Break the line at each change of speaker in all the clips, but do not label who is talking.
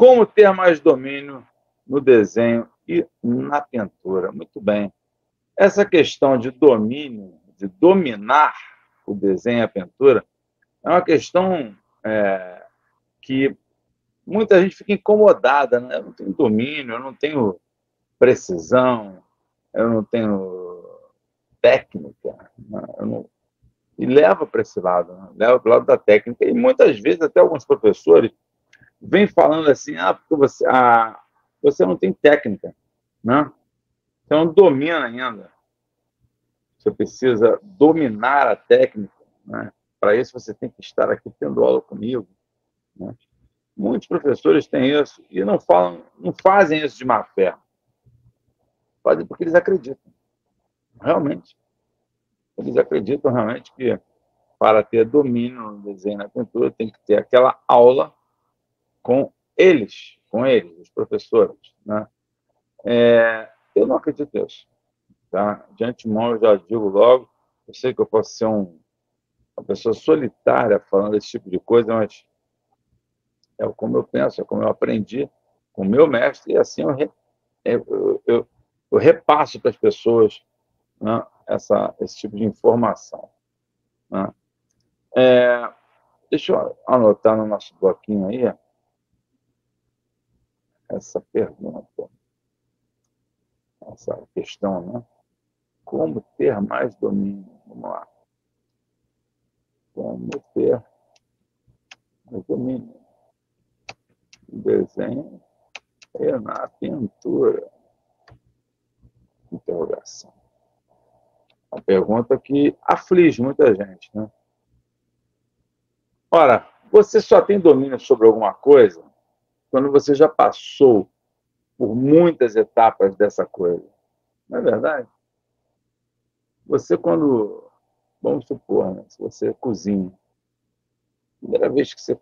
Como ter mais domínio no desenho e na pintura? Muito bem. Essa questão de domínio, de dominar o desenho e a pintura, é uma questão que muita gente fica incomodada, né? Eu não tenho domínio, eu não tenho precisão, eu não tenho técnica, né? E leva para esse lado, né? Leva para o lado da técnica. E muitas vezes até alguns professores vêm falando assim, porque você não tem técnica, né? Você não domina ainda. Você precisa dominar a técnica, né? Para isso você tem que estar aqui tendo aula comigo, né? Muitos professores têm isso e não fazem isso de má fé. Fazem porque eles acreditam, realmente. Eles acreditam realmente que para ter domínio no desenho e na pintura tem que ter aquela aula com eles, os professores, né? Eu não acredito nisso, tá? De antemão, eu já digo logo, eu sei que eu posso ser uma pessoa solitária falando esse tipo de coisa, mas é como eu penso, é como eu aprendi com o meu mestre, e assim eu repasso para as pessoas, né, esse tipo de informação, né? Deixa eu anotar no nosso bloquinho aí essa pergunta, essa questão, né? Como ter mais domínio? Vamos lá. Como ter mais domínio no desenho e na pintura? Interrogação. Uma pergunta que aflige muita gente, né? Ora, você só tem domínio sobre alguma coisa quando você já passou por muitas etapas dessa coisa. Não é verdade? Você, vamos supor, né, se você cozinha, a primeira vez que você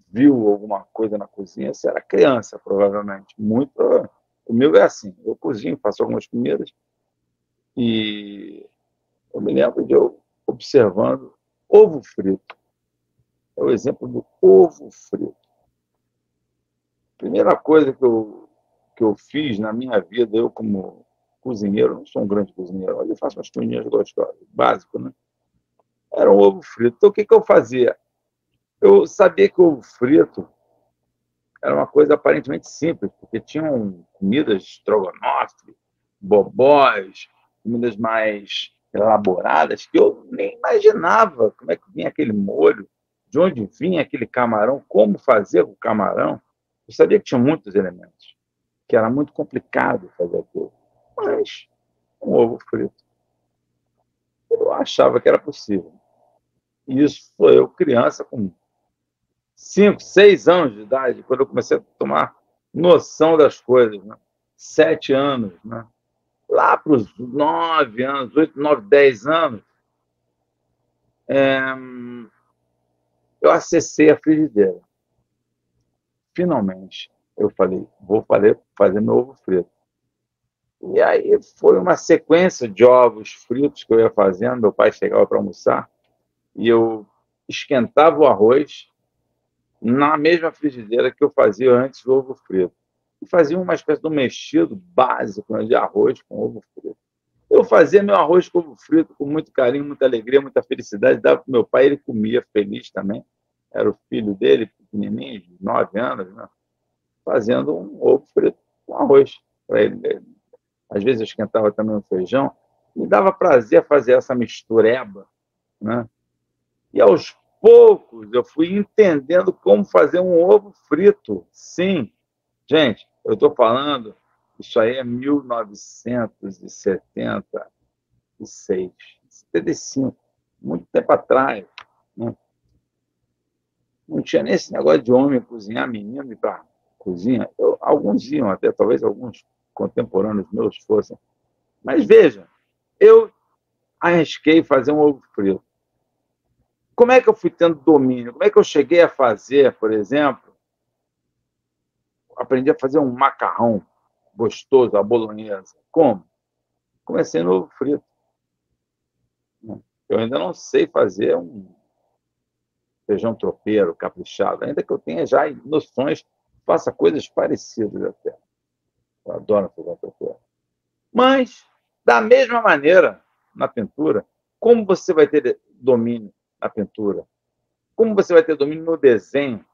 viu alguma coisa na cozinha, você era criança, provavelmente. Comigo é assim, eu cozinho, faço algumas comidas, e eu me lembro de eu observando ovo frito. É o exemplo do ovo frito. Primeira coisa que eu fiz na minha vida, eu como cozinheiro, não sou um grande cozinheiro, mas eu faço umas comidas gostosas, básico, né? Era um ovo frito. Então, o que eu fazia? Eu sabia que o ovo frito era uma coisa aparentemente simples, porque tinham comidas estrogonofe, bobós, comidas mais elaboradas, que eu nem imaginava como é que vinha aquele molho, de onde vinha aquele camarão, como fazer o camarão. Eu sabia que tinha muitos elementos, que era muito complicado fazer aquilo. Mas um ovo frito, eu achava que era possível. E isso foi eu, criança, com 5, 6 anos de idade, quando eu comecei a tomar noção das coisas, né? 7 anos, né? Lá para os 9 anos, 8, 9, 10 anos, eu acessei a frigideira. Finalmente, eu falei, vou fazer meu ovo frito. E aí foi uma sequência de ovos fritos que eu ia fazendo. Meu pai chegava para almoçar e eu esquentava o arroz na mesma frigideira que eu fazia antes do ovo frito. E fazia uma espécie de um mexido básico, né, de arroz com ovo frito. Eu fazia meu arroz com ovo frito com muito carinho, muita alegria, muita felicidade. Dava para meu pai, ele comia feliz também. Era o filho dele, pequenininho, de 9 anos, né, fazendo um ovo frito com arroz para ele. Às vezes eu esquentava também um feijão. Me dava prazer fazer essa mistureba, né? E aos poucos eu fui entendendo como fazer um ovo frito. Sim, gente, eu estou falando, isso aí é 1976, 75, muito tempo atrás, né? Não tinha nem esse negócio de homem cozinhar, menino ir para a cozinha. Alguns iam até, talvez alguns contemporâneos meus fossem. Mas veja, eu arrisquei fazer um ovo frito. Como é que eu fui tendo domínio? Como é que eu cheguei a fazer, por exemplo, aprendi a fazer um macarrão gostoso, a bolonhesa? Como? Comecei no ovo frito. Eu ainda não sei fazer um feijão tropeiro caprichado, ainda que eu tenha já noções faça coisas parecidas até. Eu adoro fazer tatuagem. Mas, da mesma maneira, na pintura, como você vai ter domínio na pintura? Como você vai ter domínio no desenho?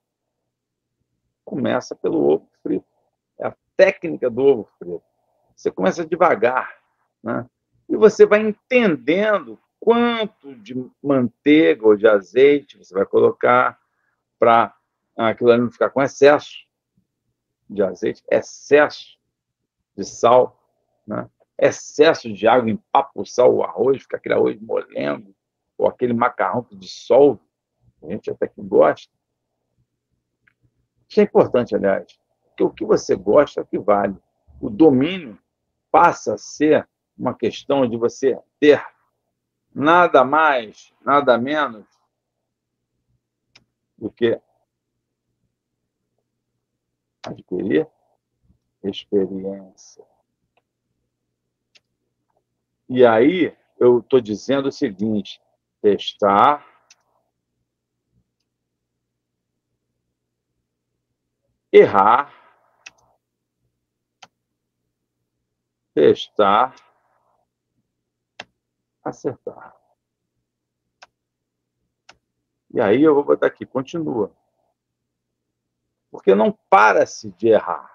Começa pelo ovo frito. É a técnica do ovo frito. Você começa devagar, né? E você vai entendendo quanto de manteiga ou de azeite você vai colocar para aquilo ali não ficar com excesso de azeite, excesso de sal, né? Excesso de água empapuçar o arroz, fica aquele arroz molengo, ou aquele macarrão que dissolve, a gente até que gosta. Isso é importante, aliás, porque o que você gosta é o que vale. O domínio passa a ser uma questão de você ter nada mais, nada menos do que adquirir experiência. E aí, eu estou dizendo o seguinte: testar, errar, testar, acertar. E aí eu vou botar aqui, continua. Porque não para-se de errar.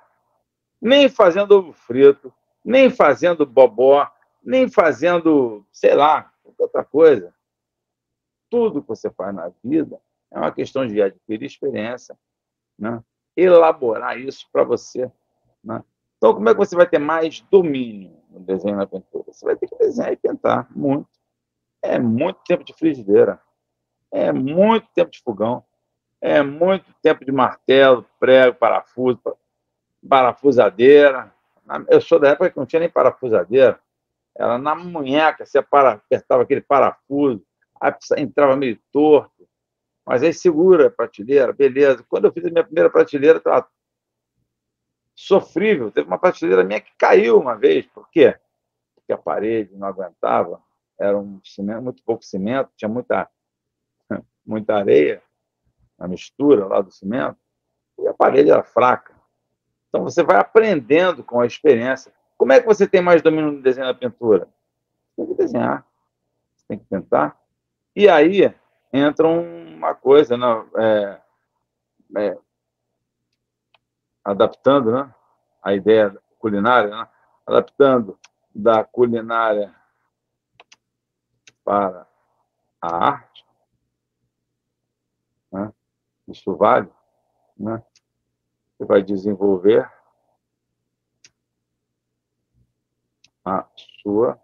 Nem fazendo ovo frito, nem fazendo bobó, nem fazendo, sei lá, outra coisa. Tudo que você faz na vida é uma questão de adquirir experiência, né? Elaborar isso para você, né? Então, como é que você vai ter mais domínio no desenho e na pintura? Você vai ter que desenhar e pintar muito. É muito tempo de frigideira, é muito tempo de fogão, é muito tempo de martelo, prego, parafuso, parafusadeira. Eu sou da época que não tinha nem parafusadeira. Era na munheca, você apertava aquele parafuso, aí entrava meio torto, mas aí segura a prateleira, beleza. Quando eu fiz a minha primeira prateleira, estava sofrível. Teve uma prateleira minha que caiu uma vez. Por quê? Porque a parede não aguentava, era um cimento, muito pouco cimento, tinha muita areia na mistura lá do cimento, e a parede era fraca. Então você vai aprendendo com a experiência. Como é que você tem mais domínio no desenho da pintura? Você tem que desenhar, você tem que pintar. E aí entra uma coisa, né? Adaptando, né? A ideia culinária, né? Adaptando da culinária para a arte, né? Isso vale, né? Você vai desenvolver a sua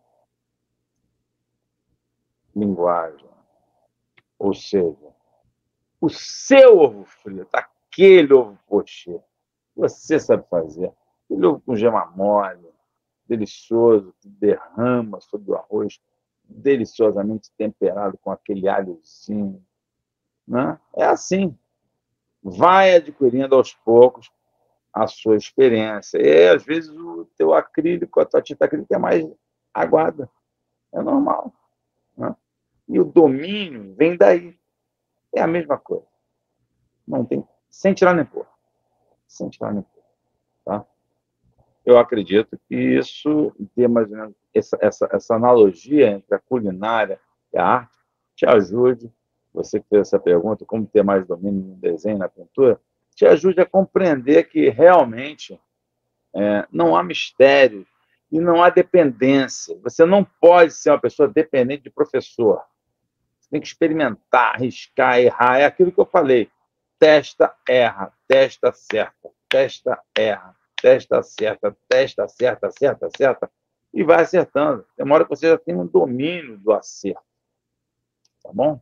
linguagem, ou seja, o seu ovo frito, aquele ovo pochê, você sabe fazer. Aquele ovo com gema mole, delicioso, que derrama sobre o arroz, deliciosamente temperado com aquele alhozinho, né? É assim. Vai adquirindo aos poucos a sua experiência. E, às vezes, o teu acrílico, a tua tinta acrílica é mais aguada. É normal, né? E o domínio vem daí. É a mesma coisa. Não tem, sem tirar nem pôr. Sem tirar nem pôr. Tá? Eu acredito que isso dê mais ou menos essa analogia entre a culinária e a arte te ajude, você que fez essa pergunta, como ter mais domínio no desenho, na pintura, te ajude a compreender que realmente não há mistério e não há dependência. Você não pode ser uma pessoa dependente de professor. Você tem que experimentar, arriscar, errar. É aquilo que eu falei. Testa, erra, testa, acerta, testa, erra, testa, acerta, testa, acerta, acerta, acerta, e vai acertando. Tem uma hora que você já tem um domínio do acerto. Tá bom?